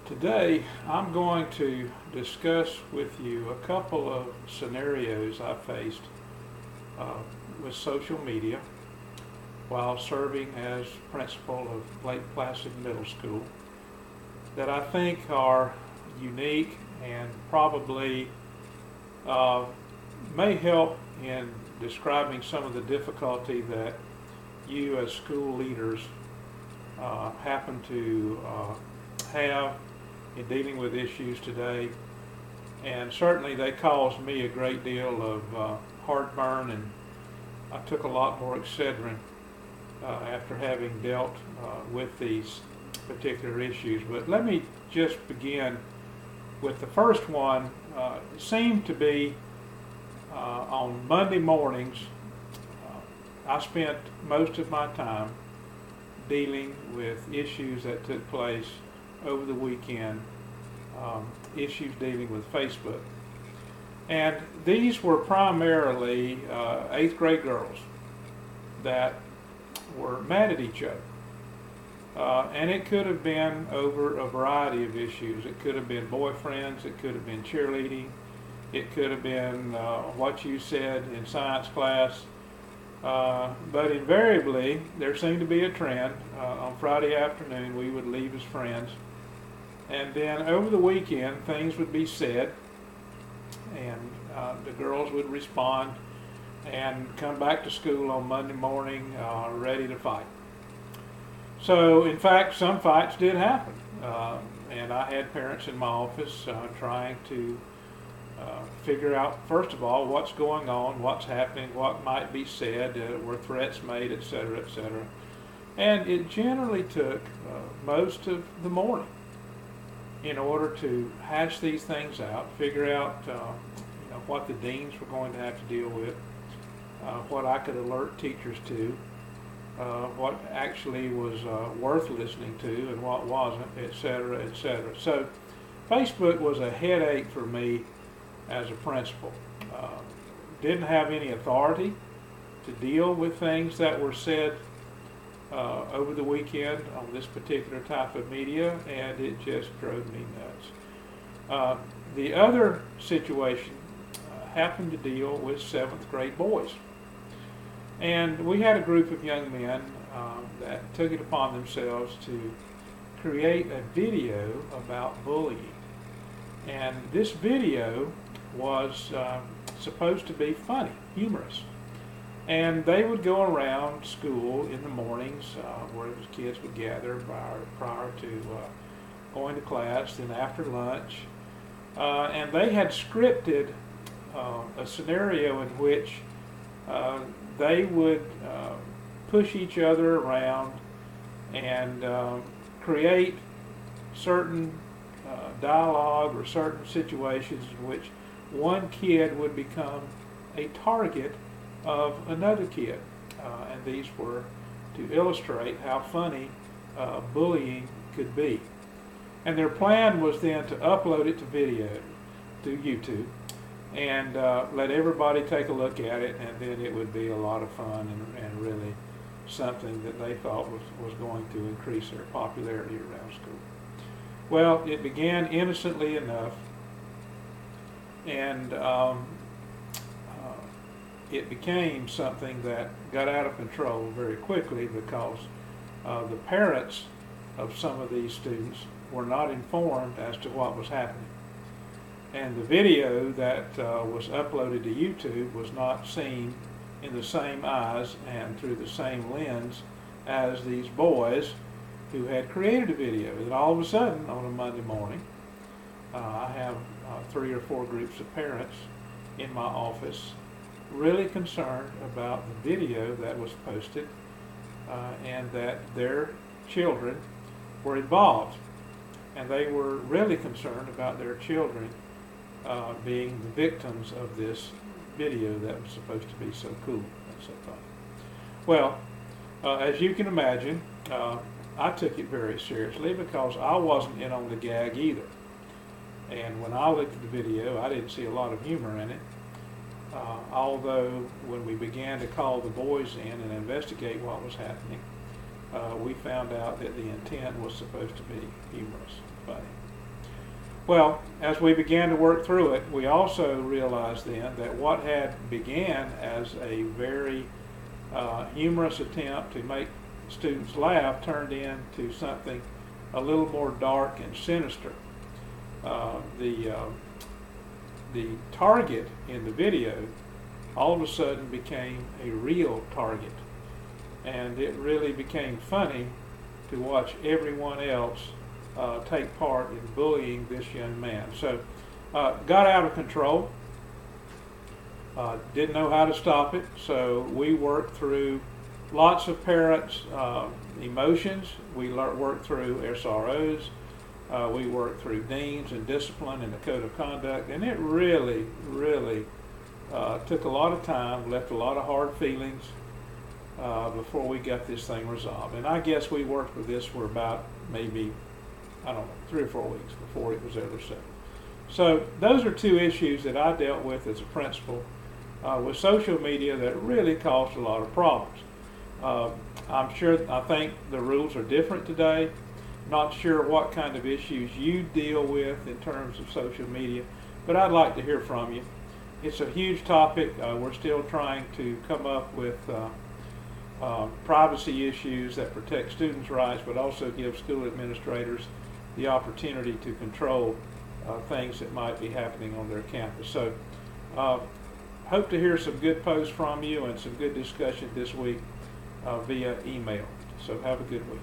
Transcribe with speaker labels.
Speaker 1: Today I'm going to discuss with you a couple of scenarios I faced uh, with social media while serving as principal of Lake Placid Middle School that I think are unique and probably uh, may help in describing some of the difficulty that you as school leaders happen to have in dealing with issues today. And certainly they caused me a great deal of heartburn, and I took a lot more Excedrin after having dealt with these particular issues. But let me just begin with the first one. It seemed to be on Monday mornings. I spent most of my time dealing with issues that took place over the weekend, issues dealing with Facebook. And these were primarily 8th grade girls that were mad at each other. And it could have been over a variety of issues. It could have been boyfriends, it could have been cheerleading, it could have been what you said in science class. But invariably, there seemed to be a trend. On Friday afternoon, we would leave as friends. And then over the weekend, things would be said, and the girls would respond and come back to school on Monday morning ready to fight. So, in fact, some fights did happen. And I had parents in my office trying to figure out, first of all, what's going on, what's happening, what might be said, were threats made, etc., etc. And it generally took most of the morning in order to hash these things out, figure out what the deans were going to have to deal with, what I could alert teachers to, what actually was worth listening to and what wasn't, etc., etc. So Facebook was a headache for me as a principal. Didn't have any authority to deal with things that were said over the weekend on this particular type of media, and it just drove me nuts. The other situation happened to deal with 7th grade boys. And we had a group of young men that took it upon themselves to create a video about bullying. And this video was supposed to be funny, humorous. And they would go around school in the mornings where the kids would gather prior to going to class, then after lunch. And they had scripted a scenario in which they would push each other around and create certain dialogue or certain situations in which one kid would become a target of another kid. And these were to illustrate how funny bullying could be. And their plan was then to upload it to video to YouTube and let everybody take a look at it, and then it would be a lot of fun and really something that they thought was going to increase their popularity around school. Well, it began innocently enough, and it became something that got out of control very quickly because the parents of some of these students were not informed as to what was happening. And the video that was uploaded to YouTube was not seen in the same eyes and through the same lens as these boys who had created a video. And all of a sudden, on a Monday morning, I have 3 or 4 groups of parents in my office really concerned about the video that was posted and that their children were involved. And they were really concerned about their children being the victims of this video that was supposed to be so cool and so fun. Well, as you can imagine, I took it very seriously because I wasn't in on the gag either. And when I looked at the video, I didn't see a lot of humor in it. Although when we began to call the boys in and investigate what was happening, we found out that the intent was supposed to be humorous, funny. Well, as we began to work through it, we also realized then that what had began as a very humorous attempt to make students laugh turned into something a little more dark and sinister. The target in the video all of a sudden became a real target, and it really became funny to watch everyone else take part in bullying this young man. So got out of control, didn't know how to stop it, so we worked through lots of parents' emotions. We worked through SROs, we worked through deans and discipline and the code of conduct, and it really took a lot of time, left a lot of hard feelings before we got this thing resolved. And I guess we worked with this for about maybe, I don't know, 3 or 4 weeks before it was ever settled. So those are 2 issues that I dealt with as a principal with social media that really caused a lot of problems. I think the rules are different today. Not sure what kind of issues you deal with in terms of social media, but I'd like to hear from you. It's a huge topic. We're still trying to come up with privacy issues that protect students' rights, but also give school administrators the opportunity to control things that might be happening on their campus. So hope to hear some good posts from you and some good discussion this week via email. So have a good week.